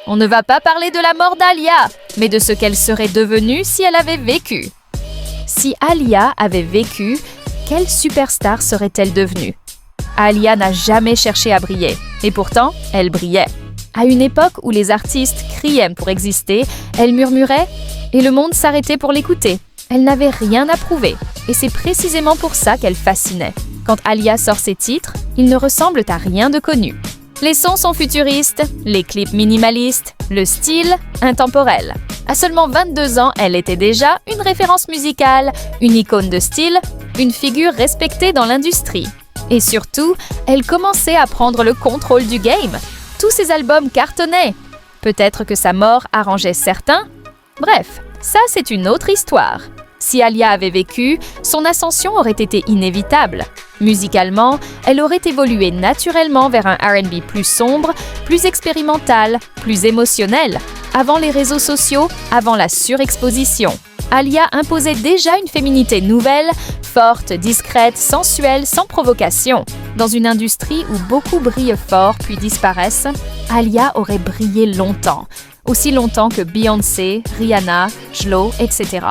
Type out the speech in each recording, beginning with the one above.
On ne va pas parler de la mort d'Alia, mais de ce qu'elle serait devenue si elle avait vécu. Si Alia avait vécu, quelle superstar serait-elle devenue? Alia n'a jamais cherché à briller, et pourtant, elle brillait. À une époque où les artistes criaient pour exister, elle murmurait et le monde s'arrêtait pour l'écouter. Elle n'avait rien à prouver, et c'est précisément pour ça qu'elle fascinait. Quand Alia sort ses titres, ils ne ressemblent à rien de connu. Les sons sont futuristes, les clips minimalistes, le style intemporel. À seulement 22 ans, elle était déjà une référence musicale, une icône de style, une figure respectée dans l'industrie. Et surtout, elle commençait à prendre le contrôle du game. Tous ses albums cartonnaient. Peut-être que sa mort arrangeait certains. Bref, ça c'est une autre histoire. Si Alia avait vécu, son ascension aurait été inévitable. Musicalement, elle aurait évolué naturellement vers un R&B plus sombre, plus expérimental, plus émotionnel. Avant les réseaux sociaux, avant la surexposition. Alia imposait déjà une féminité nouvelle, forte, discrète, sensuelle, sans provocation. Dans une industrie où beaucoup brillent fort puis disparaissent, Alia aurait brillé longtemps, aussi longtemps que Beyoncé, Rihanna, J.Lo, etc.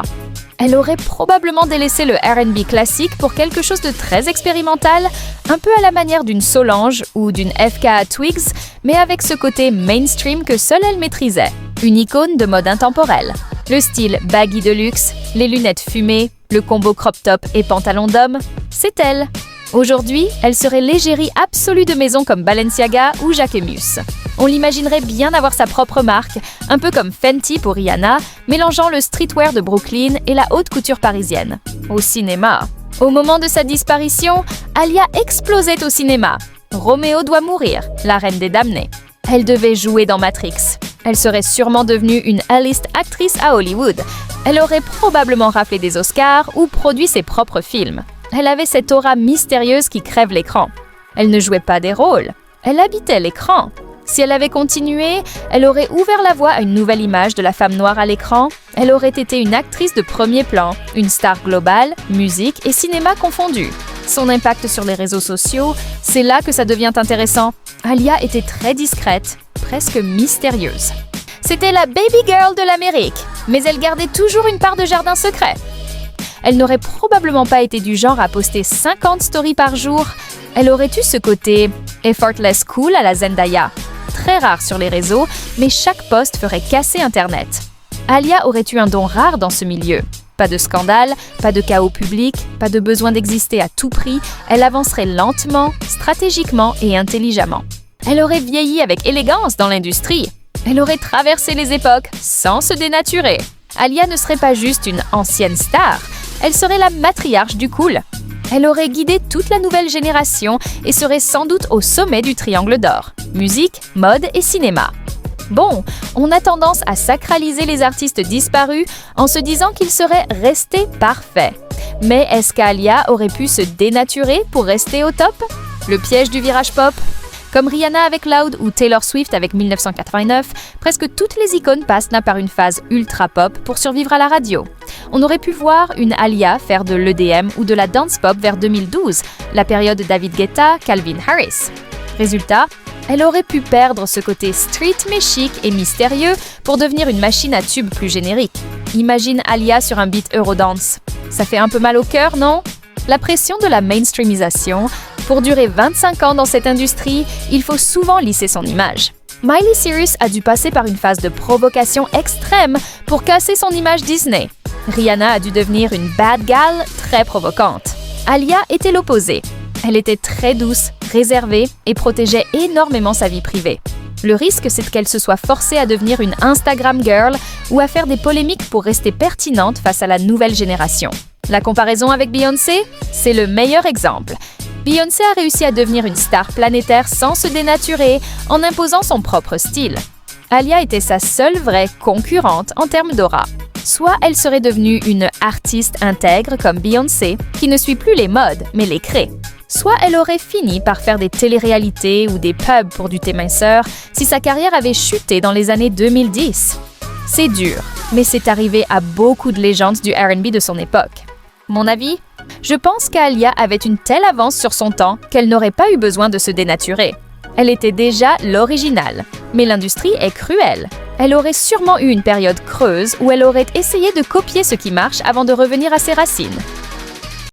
Elle aurait probablement délaissé le R&B classique pour quelque chose de très expérimental, un peu à la manière d'une Solange ou d'une FKA Twigs, mais avec ce côté mainstream que seule elle maîtrisait. Une icône de mode intemporelle. Le style baggy de luxe, les lunettes fumées, le combo crop top et pantalon d'homme, c'est elle. Aujourd'hui, elle serait l'égérie absolue de maisons comme Balenciaga ou Jacquemus. On l'imaginerait bien avoir sa propre marque, un peu comme Fenty pour Rihanna, mélangeant le streetwear de Brooklyn et la haute couture parisienne. Au cinéma. Au moment de sa disparition, Alia explosait au cinéma. Roméo doit mourir, la reine des damnés. Elle devait jouer dans Matrix. Elle serait sûrement devenue une A-list actrice à Hollywood. Elle aurait probablement raflé des Oscars ou produit ses propres films. Elle avait cette aura mystérieuse qui crève l'écran. Elle ne jouait pas des rôles, elle habitait l'écran. Si elle avait continué, elle aurait ouvert la voie à une nouvelle image de la femme noire à l'écran. Elle aurait été une actrice de premier plan, une star globale, musique et cinéma confondus. Son impact sur les réseaux sociaux, c'est là que ça devient intéressant. Alia était très discrète, presque mystérieuse. C'était la baby girl de l'Amérique, mais elle gardait toujours une part de jardin secret. Elle n'aurait probablement pas été du genre à poster 50 stories par jour. Elle aurait eu ce côté effortless cool à la Zendaya. Très rare sur les réseaux, mais chaque post ferait casser Internet. Alia aurait eu un don rare dans ce milieu. Pas de scandale, pas de chaos public, pas de besoin d'exister à tout prix, elle avancerait lentement, stratégiquement et intelligemment. Elle aurait vieilli avec élégance dans l'industrie. Elle aurait traversé les époques sans se dénaturer. Alia ne serait pas juste une ancienne star, elle serait la matriarche du cool. Elle aurait guidé toute la nouvelle génération et serait sans doute au sommet du triangle d'or. Musique, mode et cinéma. Bon, on a tendance à sacraliser les artistes disparus en se disant qu'ils seraient restés parfaits. Mais est-ce qu'Alia aurait pu se dénaturer pour rester au top? Le piège du virage pop? Comme Rihanna avec Loud ou Taylor Swift avec 1989, presque toutes les icônes passent là par une phase ultra pop pour survivre à la radio. On aurait pu voir une Alia faire de l'EDM ou de la dance pop vers 2012, la période David Guetta, Calvin Harris. Résultat, elle aurait pu perdre ce côté street mais chic et mystérieux pour devenir une machine à tubes plus générique. Imagine Alia sur un beat Eurodance. Ça fait un peu mal au cœur, non? La pression de la mainstreamisation. Pour durer 25 ans dans cette industrie, il faut souvent lisser son image. Miley Cyrus a dû passer par une phase de provocation extrême pour casser son image Disney. Rihanna a dû devenir une bad gal très provocante. Alia était l'opposé. Elle était très douce, réservée et protégeait énormément sa vie privée. Le risque, c'est qu'elle se soit forcée à devenir une Instagram girl ou à faire des polémiques pour rester pertinente face à la nouvelle génération. La comparaison avec Beyoncé, c'est le meilleur exemple. Beyoncé a réussi à devenir une star planétaire sans se dénaturer, en imposant son propre style. Alia était sa seule vraie concurrente en termes d'aura. Soit elle serait devenue une artiste intègre comme Beyoncé, qui ne suit plus les modes, mais les crée. Soit elle aurait fini par faire des téléréalités ou des pubs pour du thé minceur si sa carrière avait chuté dans les années 2010. C'est dur, mais c'est arrivé à beaucoup de légendes du R&B de son époque. Mon avis? Je pense qu'Alia avait une telle avance sur son temps qu'elle n'aurait pas eu besoin de se dénaturer. Elle était déjà l'original. Mais l'industrie est cruelle. Elle aurait sûrement eu une période creuse où elle aurait essayé de copier ce qui marche avant de revenir à ses racines.